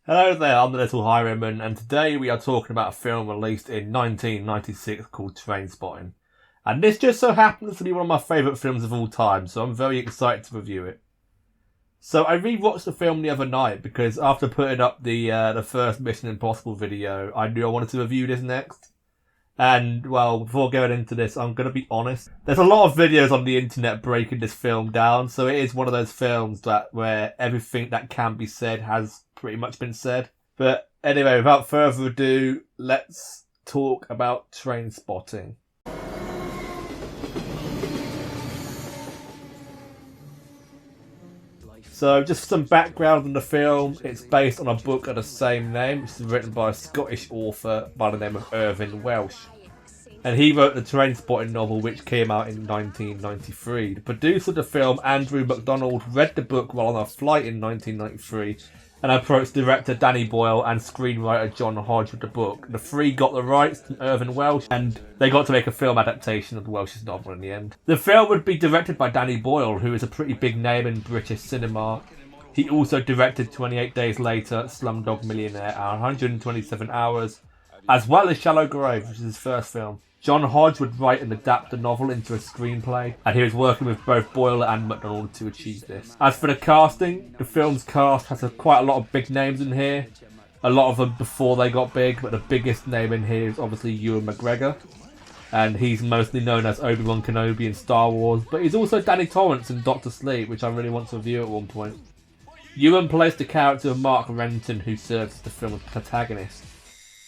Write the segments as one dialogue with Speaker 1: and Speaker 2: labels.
Speaker 1: Hello there, I'm the Little Highwayman, and today we are talking about a film released in 1996 called Trainspotting. And this just so happens to be one of my favourite films of all time, so I'm very excited to review it. So I rewatched the film the other night because after putting up the first Mission Impossible video, I knew I wanted to review this next. And, well, before going into this, I'm going to be honest. There's a lot of videos on the internet breaking this film down, so it is one of those films where everything that can be said has pretty much been said. But anyway, without further ado, let's talk about Trainspotting. So, just some background on the film. It's based on a book of the same name, which is written by a Scottish author by the name of Irvine Welsh. And he wrote the Trainspotting novel, which came out in 1993. The producer of the film, Andrew MacDonald, read the book while on a flight in 1993 and approached director Danny Boyle and screenwriter John Hodge with the book. The three got the rights from Irvine Welsh, and they got to make a film adaptation of Welsh's novel in the end. The film would be directed by Danny Boyle, who is a pretty big name in British cinema. He also directed 28 Days Later, Slumdog Millionaire, and 127 Hours, as well as Shallow Grave, which is his first film. John Hodge would write and adapt the novel into a screenplay, and he was working with both Boyle and MacDonald to achieve this. As for the casting, the film's cast has quite a lot of big names in here. A lot of them before they got big, but the biggest name in here is obviously Ewan McGregor. And he's mostly known as Obi-Wan Kenobi in Star Wars, but he's also Danny Torrance in Doctor Sleep, which I really want to review at one point. Ewan plays the character of Mark Renton, who serves as the film's protagonist.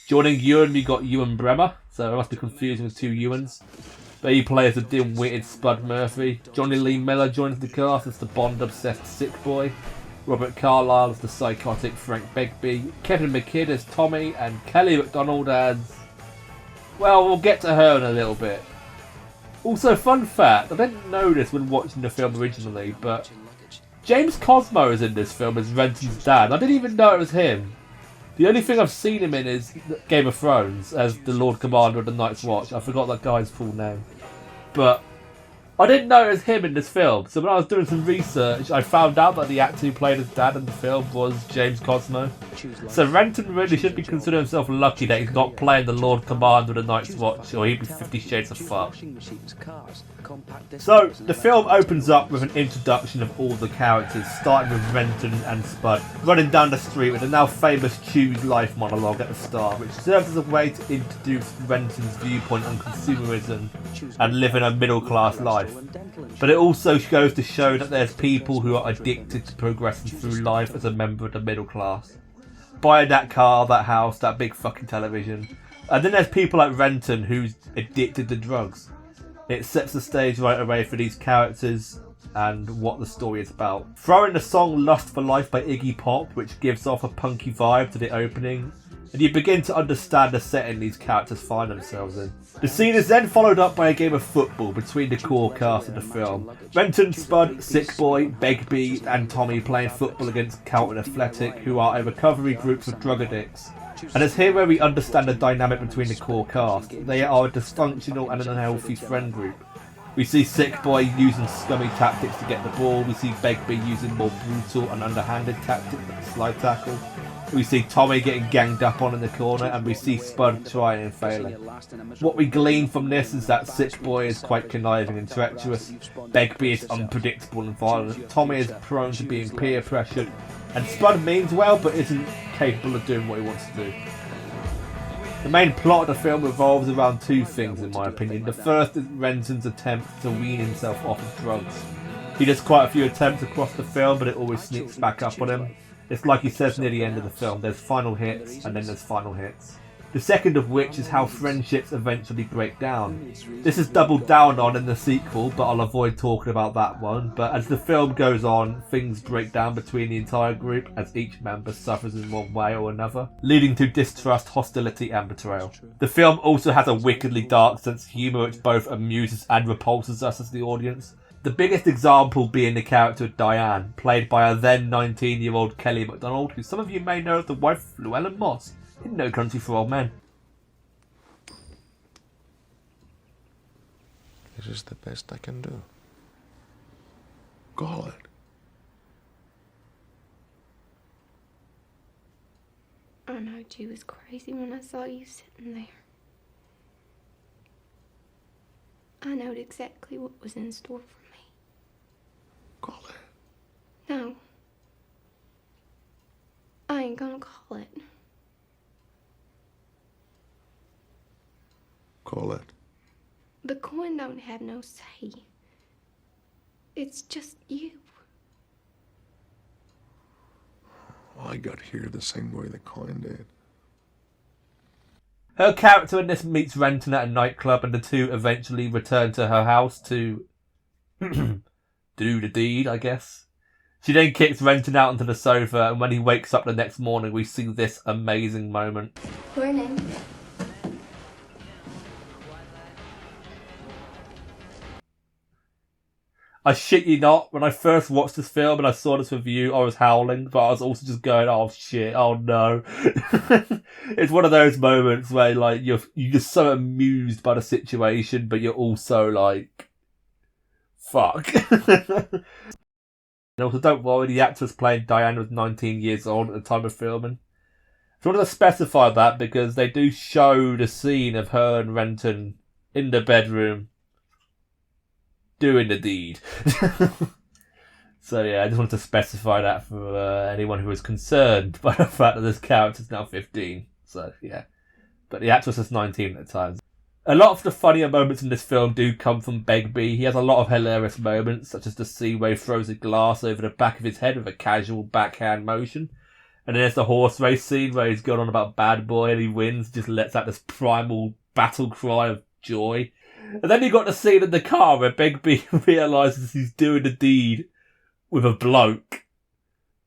Speaker 1: Joining Ewan, we got Ewan Bremer, so it must be confusing with two Ewans. But he plays the dim-witted Spud Murphy. Johnny Lee Miller joins the cast as the Bond-obsessed sick boy. Robert Carlyle as the psychotic Frank Begbie. Kevin McKidd as Tommy, and Kelly MacDonald as... well, we'll get to her in a little bit. Also, fun fact, I didn't know this when watching the film originally, but James Cosmo is in this film as Renton's dad. I didn't even know it was him. The only thing I've seen him in is Game of Thrones as the Lord Commander of the Night's Watch. I forgot that guy's full name. But I didn't know it was him in this film. So when I was doing some research, I found out that the actor who played his dad in the film was James Cosmo. So Renton really should be considering himself lucky that he's not playing the Lord Commander of the Night's Watch, or he'd be 50 Shades of fuck. So the film opens up with an introduction of all the characters, starting with Renton and Spud running down the street with a now famous Choose Life monologue at the start, which serves as a way to introduce Renton's viewpoint on consumerism and living a middle-class life. But it also goes to show that there's people who are addicted to progressing through life as a member of the middle class. Buying that car, that house, that big fucking television. And then there's people like Renton who's addicted to drugs. It sets the stage right away for these characters and what the story is about. Throw in the song Lust for Life by Iggy Pop, which gives off a punky vibe to the opening, and you begin to understand the setting these characters find themselves in. The scene is then followed up by a game of football between the core cast of the film. Renton, Spud, Sick Boy, Begbie and Tommy playing football against Carlton Athletic, who are a recovery group of drug addicts. And it's here where we understand the dynamic between the core cast. They are a dysfunctional and an unhealthy friend group. We see Sick Boy using scummy tactics to get the ball. We see Begbie using more brutal and underhanded tactics like the slide tackle. We see Tommy getting ganged up on in the corner, and we see Spud trying and failing. What we glean from this is that Sick Boy is quite conniving and treacherous, Begbie is unpredictable and violent, Tommy is prone to being peer pressured, and Spud means well but isn't capable of doing what he wants to do. The main plot of the film revolves around two things in my opinion. The first is Renton's attempt to wean himself off of drugs. He does quite a few attempts across the film, but it always sneaks back up on him. It's like he says near the end of the film, there's final hits and then there's final hits. The second of which is how friendships eventually break down. This is doubled down on in the sequel, but I'll avoid talking about that one. But as the film goes on, things break down between the entire group as each member suffers in one way or another, leading to distrust, hostility and betrayal. The film also has a wickedly dark sense of humour which both amuses and repulses us as the audience. The biggest example being the character of Diane, played by a then 19-year-old Kelly MacDonald, who some of you may know as the wife of Llewellyn Moss in No Country for Old Men.
Speaker 2: It is the best I can do. God.
Speaker 3: I know you was crazy when I saw you sitting there. I knowed exactly what was in store for me.
Speaker 2: Call it.
Speaker 3: No. I ain't gonna call it.
Speaker 2: Call it.
Speaker 3: The coin don't have no say. It's just you.
Speaker 2: I got here the same way the coin did.
Speaker 1: Her character in this meets Renton at a nightclub, and the two eventually return to her house to do the deed, I guess. She then kicks Renton out onto the sofa, and when he wakes up the next morning, we see this amazing moment.
Speaker 3: Morning.
Speaker 1: I shit you not, when I first watched this film and I saw this review, I was howling, but I was also just going, oh shit, oh no. It's one of those moments where like you're just so amused by the situation, but you're also like, fuck. And also, don't worry, the actress playing Diana was 19 years old at the time of filming. So I wanted to specify that because they do show the scene of her and Renton in the bedroom doing the deed. So yeah, I just wanted to specify that for anyone who is concerned by the fact that this character is now 15. So yeah, but the actress was 19 at the time. A lot of the funnier moments in this film do come from Begbie. He has a lot of hilarious moments, such as the scene where he throws a glass over the back of his head with a casual backhand motion. And then there's the horse race scene where he's going on about Bad Boy and he wins, just lets out this primal battle cry of joy. And then you got the scene in the car where Begbie realises he's doing the deed with a bloke,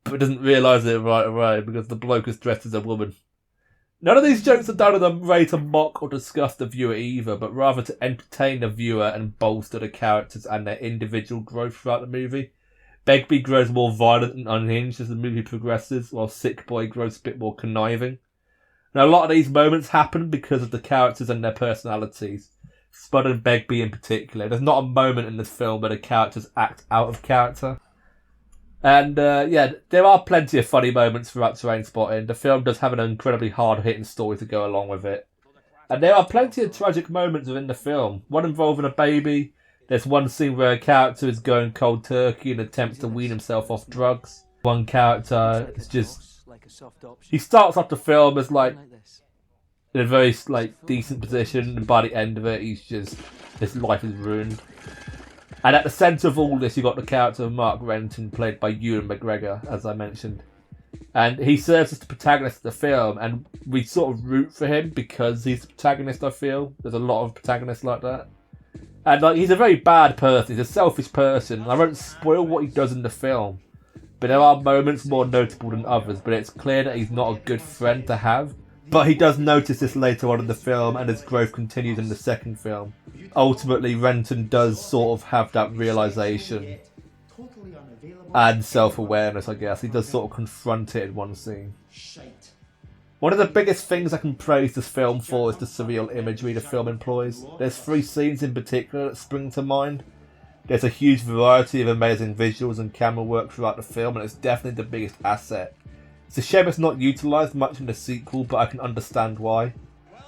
Speaker 1: but doesn't realise it right away because the bloke is dressed as a woman. None of these jokes are done in a way to mock or disgust the viewer either, but rather to entertain the viewer and bolster the characters and their individual growth throughout the movie. Begbie grows more violent and unhinged as the movie progresses, while Sick Boy grows a bit more conniving. Now, a lot of these moments happen because of the characters and their personalities. Spud and Begbie in particular. There's not a moment in this film where the characters act out of character. And yeah, there are plenty of funny moments throughout Trainspotting. The film does have an incredibly hard-hitting story to go along with it. And there are plenty of tragic moments within the film. One involving a baby. There's one scene where a character is going cold turkey and attempts to wean himself off drugs. One character is just... He starts off the film as like in a very like decent position, and by the end of it, his life is ruined. And at the centre of all this, you got the character of Mark Renton, played by Ewan McGregor, as I mentioned. And he serves as the protagonist of the film, and we sort of root for him because he's the protagonist, I feel. There's a lot of protagonists like that. And like, he's a very bad person, he's a selfish person, and I won't spoil what he does in the film. But there are moments more notable than others, but it's clear that he's not a good friend to have. But he does notice this later on in the film, and his growth continues in the second film. Ultimately, Renton does sort of have that realisation and self-awareness, I guess. He does sort of confront it in one scene. One of the biggest things I can praise this film for is the surreal imagery the film employs. There's 3 scenes in particular that spring to mind. There's a huge variety of amazing visuals and camera work throughout the film, and it's definitely the biggest asset. It's a shame it's not utilised much in the sequel, but I can understand why.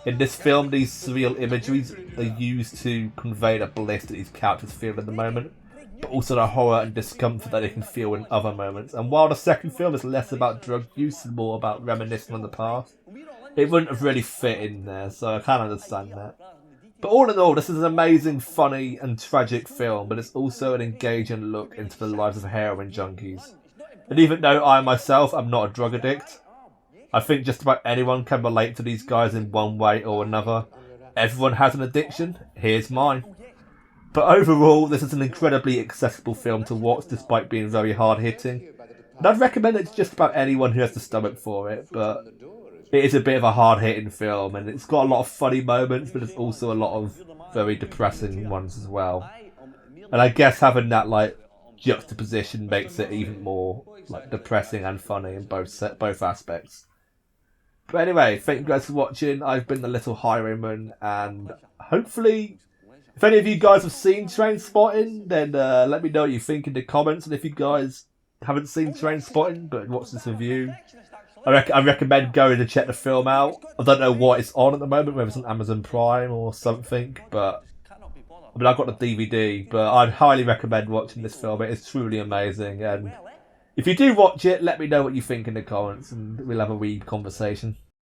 Speaker 1: In this film, these surreal imageries are used to convey the bliss that these characters feel in the moment, but also the horror and discomfort that they can feel in other moments. And while the second film is less about drug use and more about reminiscing on the past, it wouldn't have really fit in there, so I can understand that. But all in all, this is an amazing, funny and tragic film, but it's also an engaging look into the lives of heroin junkies. And even though I myself am not a drug addict, I think just about anyone can relate to these guys in one way or another. Everyone has an addiction, here's mine. But overall, this is an incredibly accessible film to watch despite being very hard-hitting. And I'd recommend it to just about anyone who has the stomach for it, but it is a bit of a hard-hitting film, and it's got a lot of funny moments, but there's also a lot of very depressing ones as well. And I guess having that like juxtaposition makes it even more like depressing and funny in both aspects. But anyway, thank you guys for watching. I've been the Little Highwayman, and hopefully, if any of you guys have seen Trainspotting, then let me know what you think in the comments. And if you guys haven't seen Trainspotting but watched this review, I recommend going to check the film out. I don't know what it's on at the moment, whether it's on Amazon Prime or something, but I mean, I've got the DVD, but I'd highly recommend watching this film. It is truly amazing, and if you do watch it, let me know what you think in the comments, and we'll have a wee conversation.